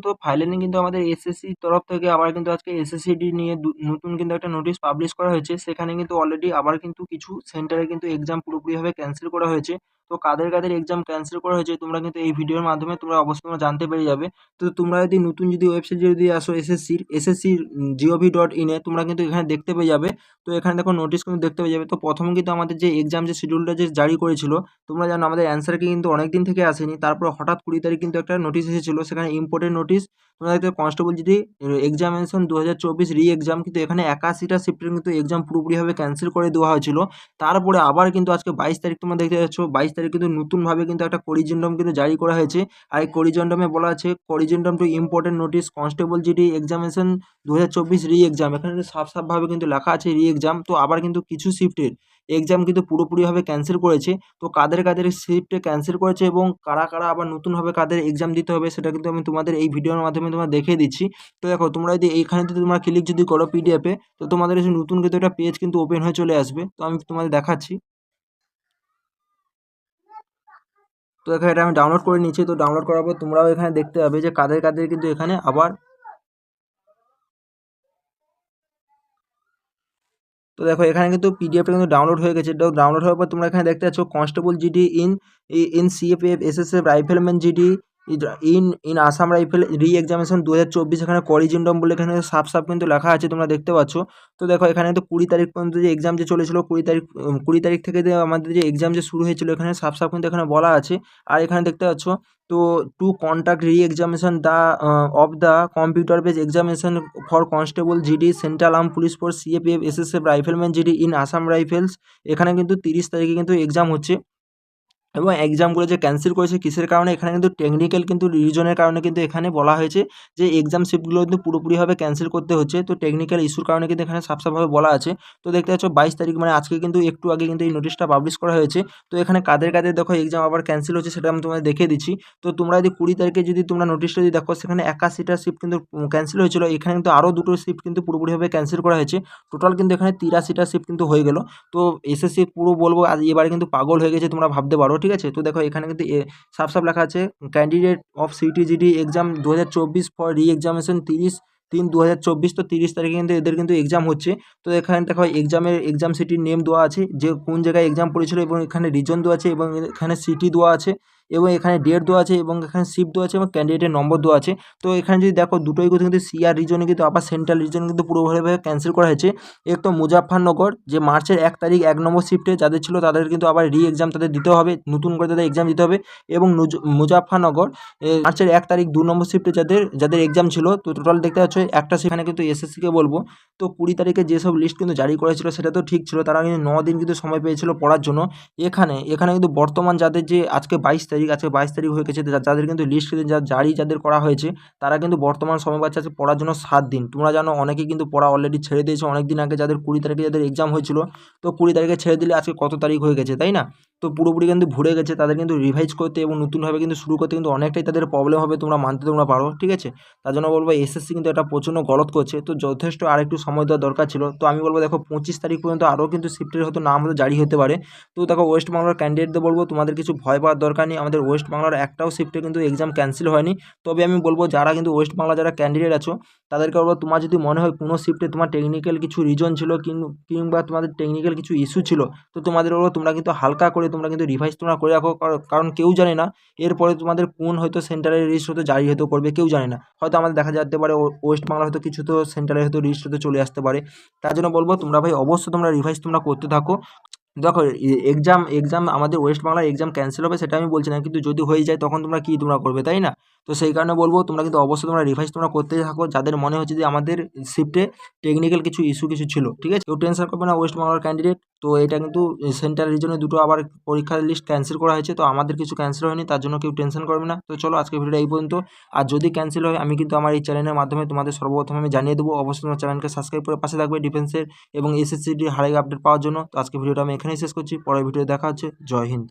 তো ফাইনালি কিন্তু আমাদের এসএসসি তরফ থেকে আবার কিন্তু আজকে এসএসসিডি নিয়ে নতুন কিন্তু একটা নোটিশ পাবলিশ করা হয়েছে। সেখানে কিন্তু অলরেডি আবার কিন্তু কিছু সেন্টারে কিন্তু এক্সাম পুরোপুরিভাবে ক্যান্সেল করা হয়েছে। তো কাদের এক্সাম ক্যান্সেল করা হয়েছে তোমরা কিন্তু এই ভিডিওর মাধ্যমে তোমরা অবশ্যই তোমরা জানতে পেরে যাবে। তো তোমরা যদি নতুন যদি ওয়েবসাইট যদি আসো এসএসসির gov.in এ তোমরা কিন্তু এখানে দেখতে পেয়ে যাবে। তো এখানে দেখো নোটিশ কিন্তু দেখতে পেয়ে যাবে। তো প্রথম কিন্তু আমাদের যে এক্সাম যে শিডিউলটা যে জারি করেছিল, তোমরা জানো আমাদের অ্যান্সার কি কিন্তু অনেক দিন থেকে আসেনি। তারপর হঠাৎ 20 তারিখ কিন্তু একটা নোটিশ এসেছিল, সেখানে ইম্পোর্টেন্ট নোটিশ। তোমরা দেখতে constable GD examination 2024 re exam কিন্তু এখানে 81টা শিফটের কিন্তু এক্সাম পুরোপুরিভাবে ক্যান্সেল করে দেওয়া হয়েছিল। তারপরে আবার কিন্তু আজকে 22 তারিখ তোমরা দেখতে পাচ্ছ, 22 তারিখ কিন্তু নতুনভাবে কিন্তু একটা করিজেন্ডাম কিন্তু জারি করা হয়েছে। আর এই করিজেন্ডামে বলা আছে corrigendum to important notice constable GD examination 2024 re exam. এখানে কিন্তু সাফভাবে কিন্তু লেখা আছে রি এক্সাম। তো আবার কিন্তু কিছু শিফটের এক্সাম কিন্তু পুরোপুরিভাবে ক্যান্সেল করেছে। তো কাদের শিফটে ক্যান্সেল করেছে এবং কারা আবার নতুনভাবে কাদের এক্সাম দিতে হবে সেটা কিন্তু আমি তোমাদের এই ভিডিওর মাধ্যমে তোমার দেখিয়ে দিচ্ছি। তো দেখো তোমরা যদি এইখানে যদি তোমরা ক্লিক যদি করো পিডিএফে, তো তোমাদের এসে নতুন কিন্তু একটা পেজ কিন্তু ওপেন হয়ে চলে আসবে। তো আমি তোমাদের দেখাচ্ছি। তো দেখো এটা আমি ডাউনলোড করে নিচ্ছি। তো ডাউনলোড করার পর তোমরাও এখানে দেখতে পাবে যে কাদের কিন্তু এখানে আবার, তো দেখো এখানে কিন্তু পিডিএফটা কিন্তু ডাউনলোড হয়ে গেছে। ডাউনলোড হওয়ার পর তোমরা এখানে দেখতে পাচ্ছ constable GD in CFF SSF rifleman GD in Assam rifle re examination 2024 এখানে করিজেন্ডাম বলে এখানে সাফ কিন্তু লেখা আছে, তোমরা দেখতে পাচ্ছ। তো দেখো এখানে তো 20 তারিখ পর্যন্ত যে এক্সাম যে চলেছিল, 20 তারিখ থেকে যে আমাদের যে এক্সাম যে শুরু হয়েছিল এখানে সাফ কিন্তু এখানে বলা আছে। আর এখানে দেখতে পাচ্ছ তো টু কন্ডাক্ট রি examination the of the computer base examination for constable GD central arm police force CAPF SSF rifleman GD in Assam rifles. এখানে কিন্তু 30 তারিখে কিন্তু এক্সাম হচ্ছে এবং এক্সামগুলো যে ক্যান্সেল করেছে কিসের কারণে, এখানে কিন্তু টেকনিক্যাল কিন্তু রিজনের কারণে কিন্তু এখানে বলা হয়েছে যে এক্সাম শিফটগুলো কিন্তু পুরোপুরিভাবে ক্যান্সেল করতে হচ্ছে। তো টেকনিক্যাল ইস্যুর কারণে কিন্তু এখানে সাফভাবে বলা আছে। তো দেখতে পাচ্ছ 22 তারিখ মানে আজকে কিন্তু একটু আগে কিন্তু এই নোটিশটা পাবলিশ করা হয়েছে। তো এখানে কাদের দেখো এক্সাম আবার ক্যান্সেল হচ্ছে সেটা আমি তোমাদের দেখিয়ে দিচ্ছি। তো তোমরা যদি 20 তারিখে যদি তোমরা নোটিশটা যদি দেখো সেখানে 81টা শিফট কিন্তু ক্যান্সেল হয়েছিল। এখানে কিন্তু আরও দুটো শিফট কিন্তু পুরোপুরিভাবে ক্যান্সেল করা হয়েছে। টোটাল কিন্তু এখানে 83টা শিফট কিন্তু হয়ে গেল। তো এসএসসি পুরো বলবো আজ এবারে কিন্তু পাগল হয়ে গেছে, তোমরা ভাবতে পারো, ঠিক আছে। তো দেখো এখানে কিন্তু সাফ লেখা আছে ক্যান্ডিডেট অফ সিটিজিডি এক্সাম 2024 ফর রি এক্সামিনেশন 30/3/2024। তো 30 তারিখে কিন্তু এদের কিন্তু এক্সাম হচ্ছে। তো এখানে দেখো এক্সাম সিটির নেম দেওয়া আছে, যে কোন জায়গায় এক্সাম পড়েছিল এবং এখানে রিজন দেওয়া আছে এবং এখানে সিটি দেওয়া আছে এবং এখানে ডেট দেওয়া আছে এবং এখানে শিফট দেওয়া আছে এবং ক্যান্ডিডেটের নম্বর দেওয়া আছে। তো এখানে যদি দেখো দুটোই কিন্তু সিআর রিজনে কিন্তু আবার সেন্ট্রাল রিজন কিন্তু পুরোপুরিভাবে ক্যান্সেল করা হয়েছে। এক তো মুজাফফরনগর যে মার্চের 1 তারিখ 1 নম্বর শিফটে যাদের ছিল তাদের কিন্তু আবার রি এক্সাম তাদের দিতে হবে, নতুন করে তাদের এক্সাম দিতে হবে। এবং মুজাফফরনগর মার্চের 1 তারিখ 2 নম্বর শিফটে যাদের এক্সাম ছিল। তো টোটাল দেখতে পাচ্ছ একটা সেখানে কিন্তু এসএসসিকে বলবো তো 20 তারিখে যেসব লিস্ট কিন্তু জারি করেছিল সেটা তো ঠিক ছিল, তারা কিন্তু 9 দিন কিন্তু সময় পেয়েছিল পড়ার জন্য। এখানে কিন্তু বর্তমান যাদের যে আজকে 22 তারিখ হয়ে গেছে, যাদের কিন্তু লিস্ট কিন্তু জারি যাদের করা হয়েছে তারা কিন্তু বর্তমান সময় পাচ্ছে আছে পড়ার জন্য 7 দিন। তোমরা জানো অনেকে কিন্তু পড়া অলরেডি ছেড়ে দিয়েছে অনেক দিন আগে, যাদের 20 তারিখে যাদের এক্সাম হয়েছিল। তো 20 তারিখে ছেড়ে দিলে আজকে কত তারিখ হয়ে গেছে, তাই না? তো পুরোপুরি কিন্তু ভুলে গেছে, তাদের কিন্তু রিভাইজ করতে এবং নতুনভাবে কিন্তু শুরু করতে কিন্তু অনেকটাই তাদের প্রবলেম হবে, তোমরা মানতে তোমরা পারো, ঠিক আছে। তার জন্য বলবো এসএসসি কিন্তু এটা প্রচণ্ড গলত করছে। তো যথেষ্ট আর একটু সময় দেওয়ার দরকার ছিল। তো আমি বলবো দেখো 25 তারিখ পর্যন্ত আরও কিন্তু শিফটের হয়তো নাম হয়তো জারি হতে পারে। তো দেখো ওয়েস্ট বাংলার ক্যান্ডিডেটদের বলবো তোমাদের কিছু ভয় পাওয়ার দরকার নেই, আমাদের ওয়েস্ট বাংলার একটাও শিফটে কিন্তু এক্সাম ক্যান্সেল হয়নি। তবে আমি বলবো যারা কিন্তু ওয়েস্ট বাংলা যারা ক্যান্ডিডেট আছো তাদেরকে বলবো তোমার যদি মনে হয় কোনো শিফটে তোমার টেকনিক্যাল কিছু রিজন ছিল কিংবা তোমাদের টেকনিক্যাল কিছু ইস্যু ছিল, তো তোমাদের বলবো তোমরা কিন্তু হালকা করে তোমরা কিন্তু রিভাইজ তোমরা করে রাখো। কারণ কেউ জানে না এরপরে তোমাদের কোন হয়তো সেন্টারের লিস্ট হয়তো জারি হয়তো করবে, কেউ জানে না। হয়তো আমাদের দেখা যেতে পারে ওয়েস্ট বাংলা হয়তো কিছু তো সেন্টারে হয়তো লিস্ট হয়তো চলে আসতে পারে। তার জন্য বলবো তোমরা ভাই অবশ্যই তোমরা রিভাইজ তোমরা করতে থাকো। দেখো এক্সাম আমাদের ওয়েস্ট বাংলার এক্সাম ক্যান্সেল হবে সেটা আমি বলছি না, কিন্তু যদি হয়ে যায় তখন তোমরা করবে, তাই না? তো সেই কারণে বলবো তোমরা কিন্তু অবশ্যই তোমরা রিভাইজ তোমরা করতে থাকো, যাদের মনে হচ্ছে যে আমাদের শিফটে টেকনিক্যাল কিছু ইস্যু কিছু ছিল, ঠিক আছে। কেউ টেনশন করবে না ওয়েস্ট বাংলার ক্যান্ডিডেট। তো এটা কিন্তু সেন্টার রিজনে দুটো আবার পরীক্ষার লিস্ট ক্যান্সেল করা হয়েছে, তো আমাদের কিছু ক্যান্সেল হয়নি, তার জন্য কেউ টেনশন করবে না। তো চলো আজকে ভিডিওটা এই পর্যন্ত। আর যদি ক্যান্সেল হয় আমি কিন্তু আমার এই চ্যানেলের মাধ্যমে তোমাদের সর্বপ্রথম আমি জানিয়ে দেবো। অবশ্যই তোমার চ্যানেলকে সাবস্ক্রাইব করে পাশে থাকবে ডিফেন্সের এবং এসএসসির হারের আপডেট পাওয়ার জন্য। তো আজকে ভিডিওটা আমি এখানেই শেষ করছি, পরের ভিডিও দেখা হচ্ছে। জয় হিন্দ।